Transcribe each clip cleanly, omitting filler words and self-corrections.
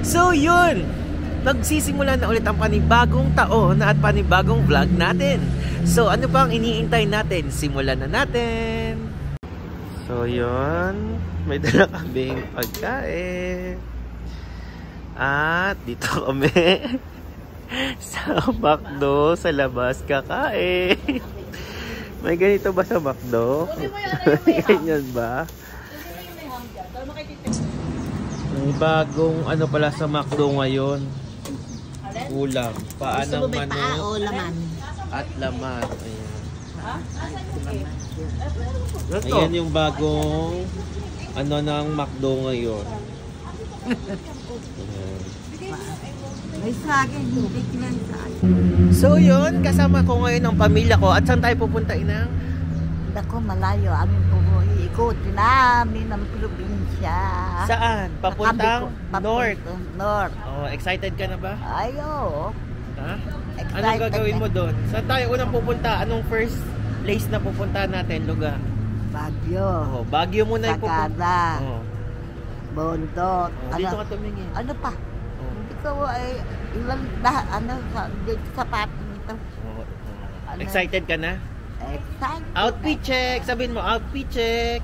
So yun, nagsisimula na ulit ang panibagong taon at panibagong vlog natin. So ano pang iniintay natin? Simulan na natin. So yun, may dala kaming pagkain. At dito kami sa McDo, sa labas kakain. May ganito ba sa McDo? Ganyan ba? May bagong ano pala sa McDo ngayon. Ulam. Paanang manok at laman. Ayan. Ayan yung bagong ano ng McDo ngayon. May saging, hindi kinansahin. So yun, kasama ko ngayon ang pamilya ko. At saan tayo pupunta, Inang? Ako malayo, amin po ikutin namin ang probinsya. Saan? Papuntang North. North. Oh, excited ka na ba? Ayo. Ha? Anong gagawin mo doon? Saan tayo unang pupunta? Anong first place na pupunta natin, lugar? Baguio. Oh, Baguio muna yung pupunta. Sagada. Oh. Bondot. Oh, dito ka tumingin. Ano pa? Oh. Hindi ko ay ilang sa pato nito. Oh. Excited ka na? Excited. Outfit check! Sabihin mo, outfit check!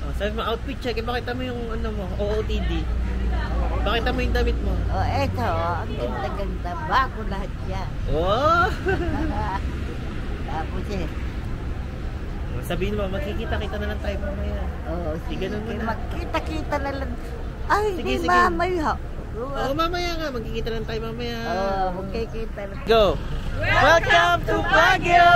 Oh, sabi mo, outfit check. Ipakita mo yung ano mo, OOTD. Pakita mo yung damit mo. Oh, eto. Ang ganda-ganda. Bago lahat yan. Oh! Tapos Sabihin mo, magkikita-kita na lang tayo mamaya. oh, sige, ganun mo na. Magkita-kita na lang. Ay, sige, sige. Sige. Mamaya. Oo, mamaya nga. Magkikita lang tayo mamaya. Magkikita na. Go! Welcome to Baguio!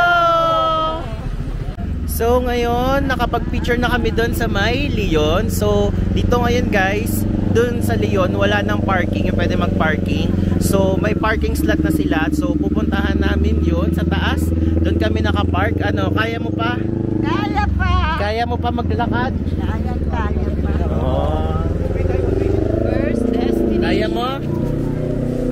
So ngayon, nakapag-picture na kami doon sa may Leon. So dito ngayon guys, doon sa Leon, wala nang parking. Yung pwede mag-parking. So may parking slot na sila. So pupuntahan namin yun sa taas. Doon kami nakapark. Ano, kaya mo pa? Kaya pa! Kaya mo pa maglakad? Kaya pa. Oh. First destination. Kaya mo?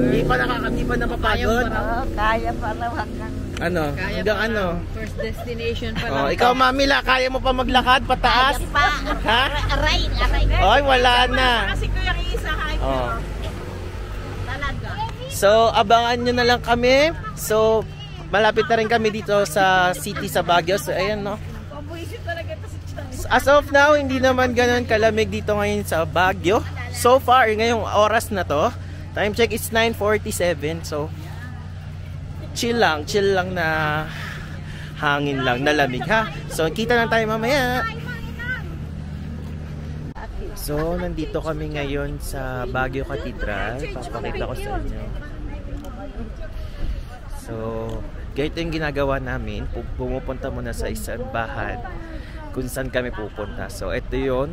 Hindi pa napapagod? Oo, kaya pa na hanggang... Ano? Hanggang ano? First destination pa lang. Oh, ikaw Mamila, kaya mo pa maglakad pataas? Kaya pa! Ha? Aray! Ay, wala na. Kasi ko yung isa hype Oh. Talaga. So, abangan nyo na lang kami. So, malapit na rin kami dito sa city sa Baguio. So, ayan no. As of now, hindi naman ganun kalamig dito ngayon sa Baguio. So far, ngayong oras na to, time check is 9:47. So, chill lang na hangin lang, na lamig ha. So, kita lang tayo mamaya. So, nandito kami ngayon sa Baguio Cathedral. Papakita ko sa inyo. So, ganito yung ginagawa namin. Pumupunta muna sa isang bahan kung saan kami pupunta. So, ito yun.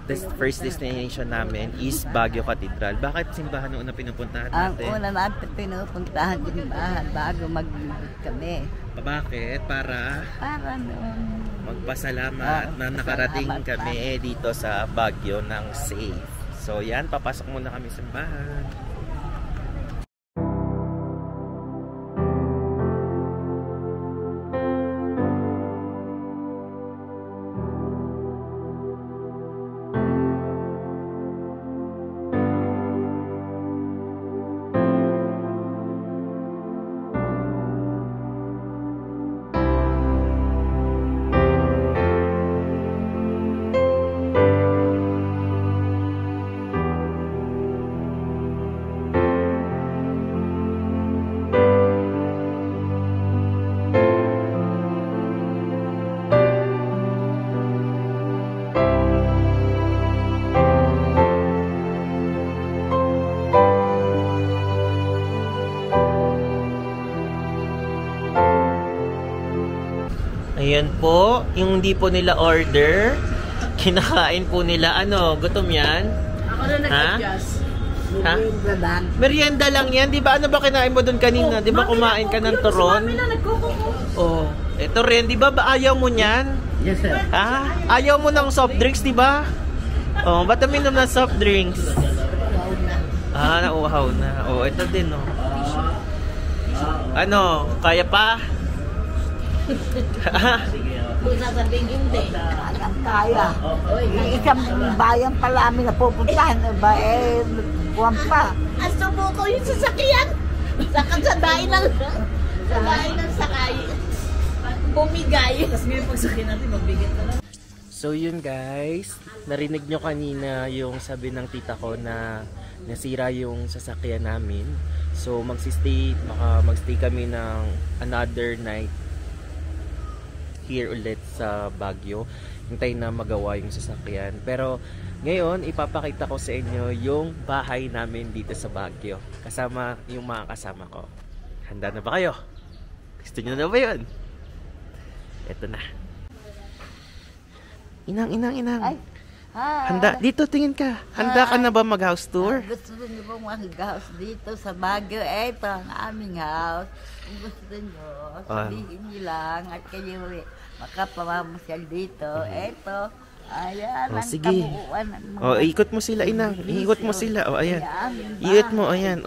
The first destination namin is Baguio Cathedral. Bakit simbahan noon na pinupuntahan natin? Ang una natin pinupuntahan yung bahan bago maglibot kami. Bakit? Para Noon. magpasalamat na nakarating kami dito sa Baguio ng safe. So, yan. Papasok muna kami sa bahan. Ayan po, yung hindi po nila order, kinakain po nila. Ano, gutom yan? Ako na nag-adjust. Ha? Merienda lang yan, di ba? Ano ba kinain mo doon kanina? Di ba kumain ka ng turon? Oh, ito rin, di ba? Ayaw mo niyan? Yes, sir. Ha? Ayaw mo ng soft drinks, di ba? Oh, ba't uminom ng soft drinks? Nauuhaw na. Oh, ito din, oh. Ano, kaya pa? kung sasabihin hindi. Kayang kaya. Isang bayan pala amin na pupuntahan. Ba, buwan pa. Ang subo ko yung sasakyan. Sabahin ng sakay. Bumigay. Tapos ngayon pagsakyan natin, magbigat na lang. So yun guys, narinig nyo kanina yung sabi ng tita ko na nasira yung sasakyan namin. So magstay kami ng another night here ulit sa Baguio. Hintayin na magawa yung sasakyan. Pero ngayon, ipapakita ko sa inyo yung bahay namin dito sa Baguio. Kasama yung mga kasama ko. Handa na ba kayo? Gusto nyo na ba yun? Eto na. Inang. Ay, hi. Handa, dito tingin ka. Handa ka na ba mag-house tour? Gusto niyo bang mag-house dito sa Baguio? Ito ang aming house. Kung gusto niyo, sabihin niyo lang at kayo makapamamasyal dito. Ito, ayan, ang sige. kabuuan ng mga Ikot mo sila, Inang. Ikot mo sila. Ayan. aming Iikot mo, ayan.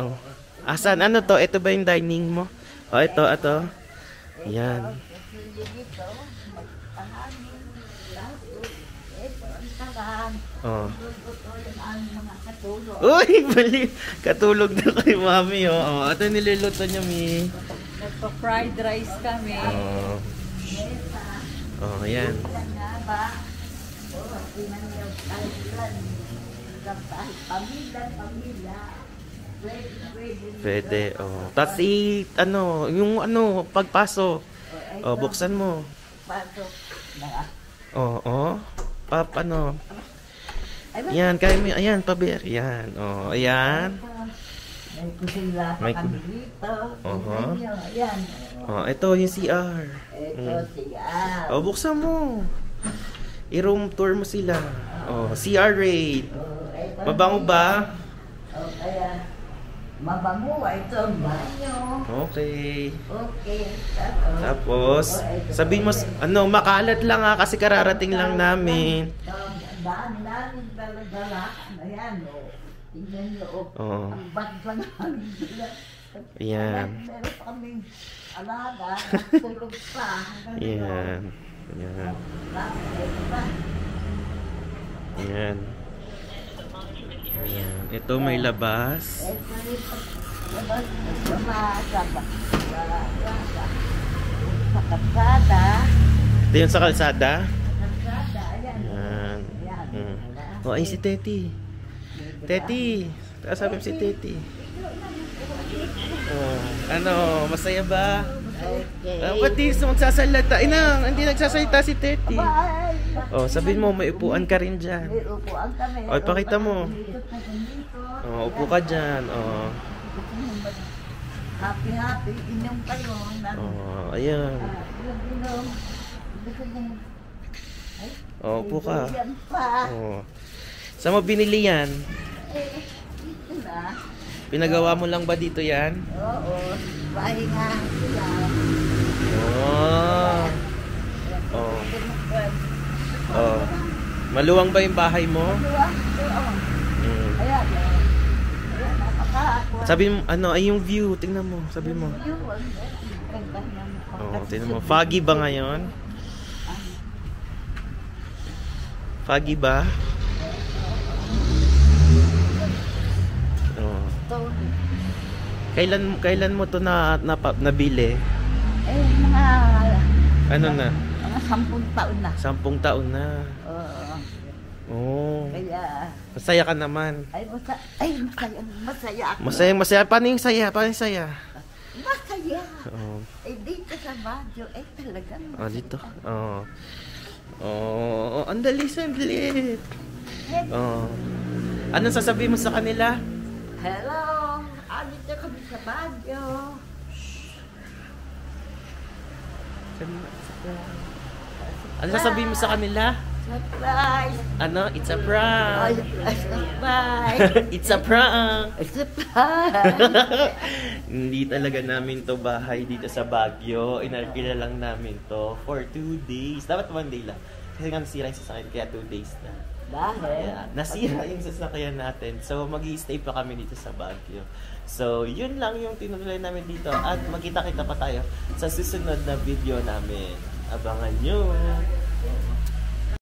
Asan? Ano to? Ito ba yung dining mo? Ito. Ayan. dito, magpahamin, lahat. Ito, ang tagaan. Ang mga katulog. Uy, bali. Katulog na kay mami, Ito niluluto niya, Mi. Nagpa-fried rice kami. Ayan. Nga ba? Pinangyay pamilya. Pwede, Tapos yung pagpasok. Buksan mo. Pasok. Yan, kaya mo. Ayan, paber. Yan. Ayan. May kusila May kami dito. Ayan. Ito yung CR. Ito siya. Buksan mo. I-room tour mo sila. CR rate. Mabango ba? Kaya mabango. Ito ang banyo. Okay. Okay. Tapos, sabihin mo, makalat lang kasi kararating lang namin. Daan namin dala-dala. Ayan, tingnan nyo. Ang bagla namin sila. Ayan. Meron pa kaming alaga. Tulog pa. Ayan. Ayan. Ito may labas. Sa kalsada. Ito yung sa kalsada. Ayan. Ayan. Ay si Teti. Teti. Sabi mo si Teti. Masaya ba? Okay. Ba't di magsasalita? Inang, hindi nagsasalita si Teti. Bye. Sabihin mo, may upuan ka rin dyan. May upuan kami. Pakita mo. Upo ka dyan. Happy. Inyong kayo. Ayan. Inom. Upo ka. Yan pa. Saan mo binili yan? Ito na. Pinagawa mo lang ba dito yan? Oo. Pahinga sila. Maluwang ba yung bahay mo? Ayan. Napaka-aqua. Sabi mo, ay yung view. Tingnan mo. Sabi mo. Tingnan mo. Foggy ba ngayon? Foggy ba? Kailan mo to nabili? Mga Ano na? mga 10 taon na. 10 taon na. Oo. Kaya Masaya ka naman. masaya ako. Masaya. Paano yung saya? Masaya. Dito sa Baguio, talagang Dito. Ang dali. Anong sasabihin mo sa kanila? hello, dito kami sa Baguio. Ano sasabihin mo sa kanila? Surprise! It's a prank. Surprise! It's a prank. Surprise! Hindi talaga namin to bahay dito sa Baguio. Inarkila lang namin to for 2 days. Dapat 1 day lang. Kasi nga nasira yung sasakyan kaya 2 days na. Dahil? Nasira yung sasakyan natin. So mag-i-stay pa kami dito sa Baguio. So yun lang yung tinutuloy namin dito. At magkita-kita pa tayo sa susunod na video namin. Abangan nyo.